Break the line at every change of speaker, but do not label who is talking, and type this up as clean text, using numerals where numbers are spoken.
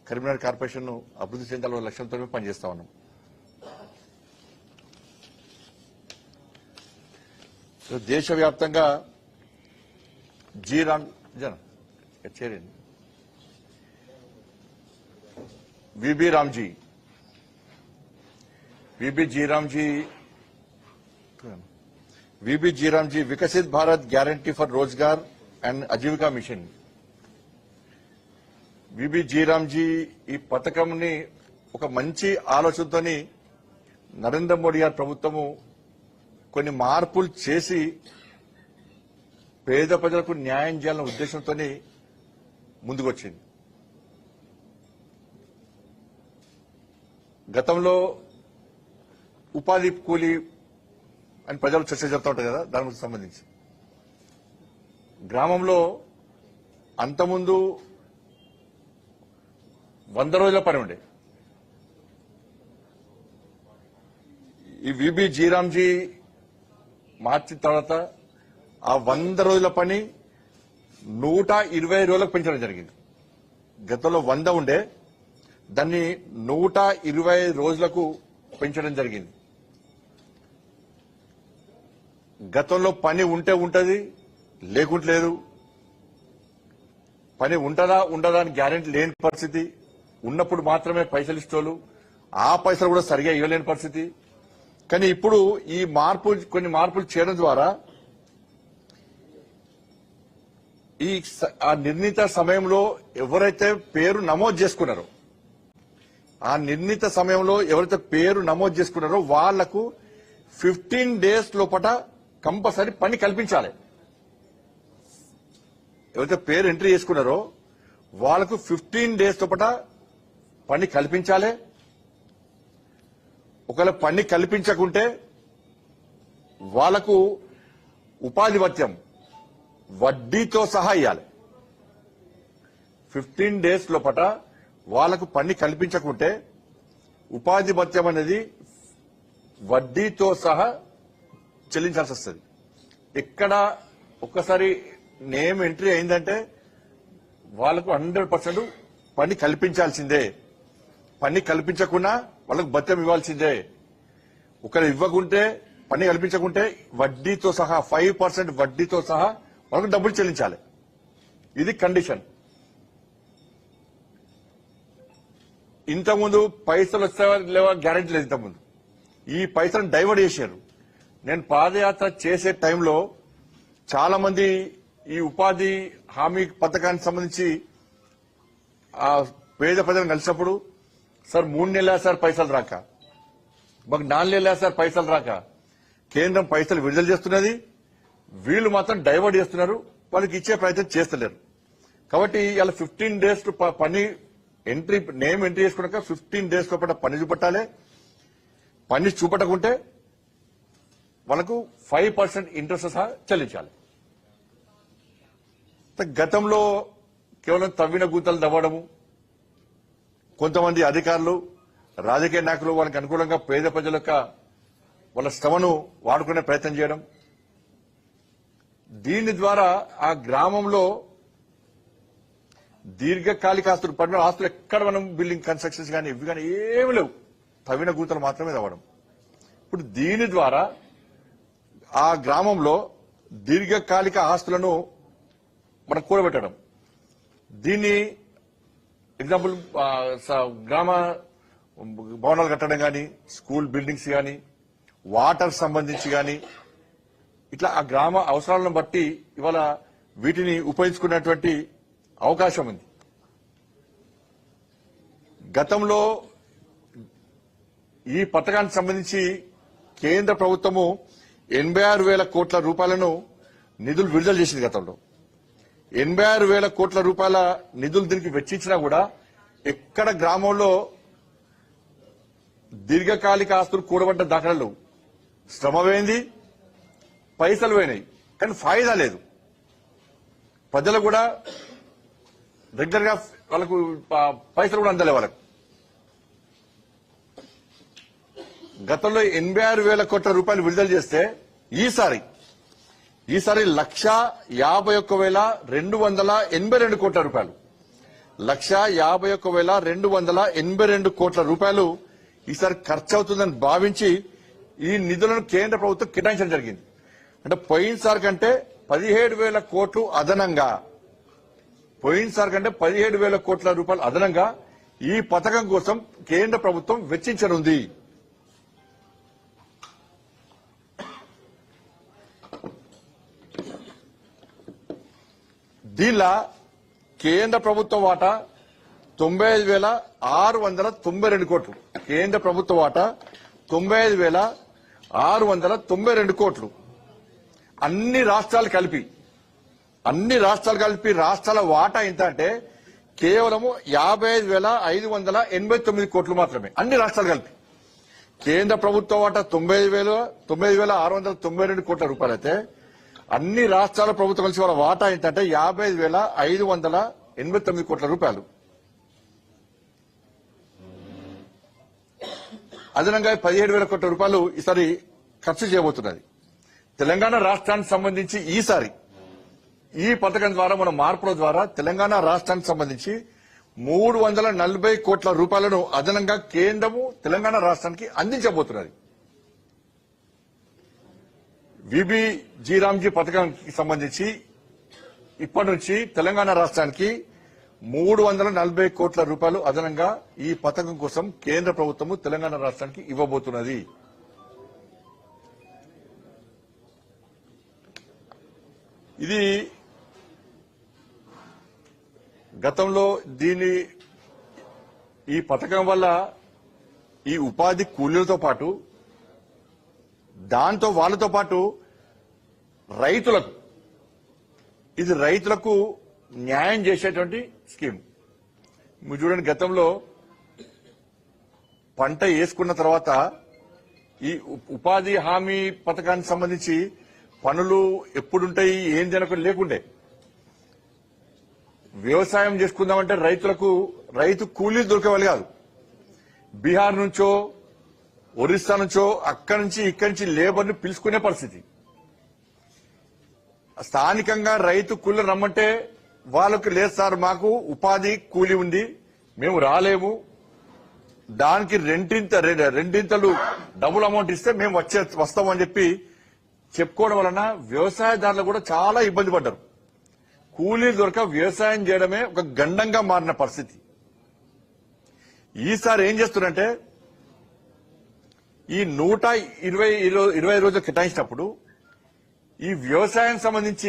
Karimnagar corporation ను అభివృద్ధి చెందాలనే లక్ష్యంతో పనిచేస్తా ఉన్నాం. దేశవ్యాప్తంగా VB G Ram Ji Vikasit Bharat Guarantee for Rozgar and Ajivika Mission. VB G Ram Ji ఈ పథకంని ఒక మంచి ఆలోచనతోని నరేంద్ర మోడీ గారి ప్రభుత్వము కొన్ని మార్పులు చేసి పేద ప్రజలకు న్యాయం చేయాలనే ఉద్దేశంతో ముందుకొచ్చింది. గతంలో ఉపాధి కూలీ అని ప్రజలు చర్చ చెప్తా ఉంటారు కదా, దానికి సంబంధించి గ్రామంలో అంతకుముందు 100 రోజుల పని ఉండే. ఈ VB G Ram Ji మార్చిన తర్వాత ఆ 100 రోజుల పని 120 రోజులకు పెంచడం జరిగింది. గతంలో 100 ఉండే, దాన్ని 120 రోజులకు పెంచడం జరిగింది. గతంలో పని ఉంటే ఉంటది, లేకుంటే లేదు. పని ఉంటదా ఉండదా అని గ్యారెంటీ లేని పరిస్థితి. ఉన్నప్పుడు మాత్రమే పైసలు ఇస్తోళ్ళు, ఆ పైసలు కూడా సరిగా ఇవ్వలేని పరిస్థితి. కానీ ఇప్పుడు ఈ కొన్ని మార్పులు చేయడం ద్వారా ఆ నిర్ణీత సమయంలో ఎవరైతే పేరు నమోదు చేసుకున్నారో వాళ్లకు 15 డేస్ లోపల కంపల్సరీ పని కల్పించాలి. ఎవరైతే పేరు ఎంట్రీ చేసుకున్నారో వాళ్లకు 15 డేస్ లోపల పని కల్పించాలి. ఒకవేళ పని కల్పించకుంటే వాళ్లకు ఉపాధి భత్యం వడ్డీతో సహా ఇవ్వాలి. 15 డేస్ లోపల వాళ్లకు పని కల్పించకుంటే ఉపాధి భత్యం అనేది వడ్డీతో సహా చెల్లించాల్సి వస్తుంది. ఎక్కడ ఒక్కసారి నేమ్ ఎంట్రీ అయిందంటే వాళ్లకు 100% పని కల్పించాల్సిందే. పని కల్పించకుండా వాళ్ళకు భత్యం ఇవ్వాల్సిందే. ఒకరు ఇవ్వకుంటే, పని కల్పించకుంటే వడ్డీతో సహా 5% వడ్డీతో సహా వాళ్ళకు డబ్బులు చెల్లించాలి. ఇది కండిషన్. ఇంతకుముందు పైసలు వస్తావా లేవా గ్యారెంటీ లేదు. ఇంతకుముందు ఈ పైసలను డైవర్ట్ చేశారు. నేను పాదయాత్ర చేసే టైంలో చాలా మంది ఈ ఉపాధి హామీ పథకానికి సంబంధించి ఆ పేద ప్రజలను కలిసినప్పుడు, సార్ 3 నెలల సార్ పైసలు రాక, మాకు 4 నెలల సార్ పైసలు రాక, కేంద్రం పైసలు విడుదల చేస్తున్నది, వీళ్ళు మాత్రం డైవర్ట్ చేస్తున్నారు, వాళ్ళకి ఇచ్చే ప్రయత్నం చేస్తలేరు. కాబట్టి ఇలా 15 డేస్ పని నేమ్ ఎంట్రీ చేసుకున్నాక 15 డేస్ లోపల పని చూపెట్టాలి. పని చూపెట్టకుంటే వాళ్ళకు 5% ఇంట్రెస్ట్ సహా చెల్లించాలి. గతంలో కేవలం తవ్విన గుంతలు తవ్వడము, కొంతమంది అధికారులు, రాజకీయ నాయకులు వాళ్ళకి అనుకూలంగా పేద ప్రజల యొక్క వాళ్ళ శ్రమను వాడుకునే ప్రయత్నం చేయడం, దీని ద్వారా ఆ గ్రామంలో దీర్ఘకాలిక ఆస్తులు, పడిన ఆస్తులు ఎక్కడ మనం బిల్డింగ్ కన్స్ట్రక్షన్స్ కానీ ఇవి కానీ ఏమి లేవు, తవ్విన గుంతలు మాత్రమే తవ్వడం. ఇప్పుడు దీని ద్వారా ఆ గ్రామంలో దీర్ఘకాలిక ఆస్తులను మనం కూడబెట్టడం, దీన్ని ఎగ్జాంపుల్ గ్రామ భవనాలు కట్టడం కానీ, స్కూల్ బిల్డింగ్స్ కానీ, వాటర్ సంబంధించి కానీ, ఇట్లా ఆ గ్రామ అవసరాలను బట్టి ఇవాళ వీటిని ఉపయోగించుకున్నటువంటి అవకాశం ఉంది. గతంలో ఈ పథకానికి సంబంధించి కేంద్ర ప్రభుత్వము 86,000 కోట్ల రూపాయలను నిధులు విడుదల చేసింది. గతంలో 86,000 కోట్ల రూపాయల నిధులు దీనికి వెచ్చించినా కూడా ఎక్కడ గ్రామంలో దీర్ఘకాలిక ఆస్తులు కూడబడ్డ దాఖలాలు, శ్రమ పోయింది, పైసలు పోయినాయి, కానీ ఫాయిదా లేదు. ప్రజలు కూడా రెగ్యులర్ గా వాళ్ళకు పైసలు కూడా అందలే. వాళ్ళకు గతంలో 86,000 కోట్ల రూపాయలు విడుదల చేస్తే ఈసారి 1,51,282 కోట్ల రూపాయలు 1,51,282 కోట్ల రూపాయలు ఈసారి ఖర్చు అవుతుందని భావించి ఈ నిధులను కేంద్ర ప్రభుత్వం కేటాయించడం జరిగింది. అంటే పోయినసారి కంటే 17,000 కోట్లు అదనంగా, పోయినసారి కంటే 17,000 కోట్ల రూపాయలు అదనంగా ఈ పథకం కోసం కేంద్ర ప్రభుత్వం వెచ్చించనుంది. దీనిలో కేంద్ర ప్రభుత్వం వాటా 95,692 కోట్లు. కేంద్ర ప్రభుత్వ వాటా 95,692 కోట్లు. అన్ని రాష్ట్రాలు కలిపి రాష్ట్రాల వాటా ఎంత అంటే కేవలము 55,589 కోట్లు మాత్రమే. అన్ని రాష్ట్రాలు కలిపి కేంద్ర ప్రభుత్వ వాటా 95,692 కోట్ల రూపాయలు అయితే అన్ని రాష్ట్రాల ప్రభుత్వం కలిసి వాళ్ళ వాటా ఏంటంటే 55,589 కోట్ల రూపాయలు. అదనంగా 17,000 కోట్ల రూపాయలు ఈసారి ఖర్చు చేయబోతున్నది. తెలంగాణ రాష్ట్రానికి సంబంధించి ఈసారి ఈ పథకం ద్వారా మన మార్పుల ద్వారా తెలంగాణ రాష్ట్రానికి సంబంధించి 340 కోట్ల రూపాయలను అదనంగా కేంద్రము తెలంగాణ రాష్ట్రానికి అందించబోతున్నది. విబిజీ పథకానికి సంబంధించి ఇప్పటి నుంచి తెలంగాణ రాష్ట్రానికి 340 కోట్ల రూపాయలు అదనంగా ఈ పథకం కోసం కేంద్ర ప్రభుత్వము తెలంగాణ రాష్ట్రానికి ఇవ్వబోతున్నది. ఇది గతంలో ఈ పథకం వల్ల ఈ ఉపాధి కూలీలతో పాటు వాళ్ళతో పాటు రైతులకు న్యాయం చేసేటువంటి స్కీమ్. మీరు చూడండి, గతంలో పంట వేసుకున్న తర్వాత ఈ ఉపాధి హామీ పథకానికి సంబంధించి పనులు ఎప్పుడుంటాయి ఏం జనకు లేకుండే. వ్యవసాయం చేసుకుందామంటే రైతు కూలీలు దొరికేవాళ్ళు కాదు. బీహార్ నుంచో ఒరిస్సా నుంచో ఇక్కడి నుంచి లేబర్ ని పిలుచుకునే పరిస్థితి. స్థానికంగా రైతు కూలీలు రమ్మంటే వాళ్ళకి లేదు సార్, మాకు ఉపాధి కూలీ ఉంది, మేము రాలేము, దానికి రెండింతలు డబుల్ అమౌంట్ ఇస్తే మేము వస్తామని చెప్పి చెప్పుకోవడం వలన వ్యవసాయదారులు కూడా చాలా ఇబ్బంది పడ్డారు. కూలీలు దొరక వ్యవసాయం చేయడమే ఒక గండంగా మారిన పరిస్థితి. ఈసారి ఏం చేస్తున్నారంటే ఈ 120 రోజులు కేటాయించినప్పుడు ఈ వ్యవసాయం సంబంధించి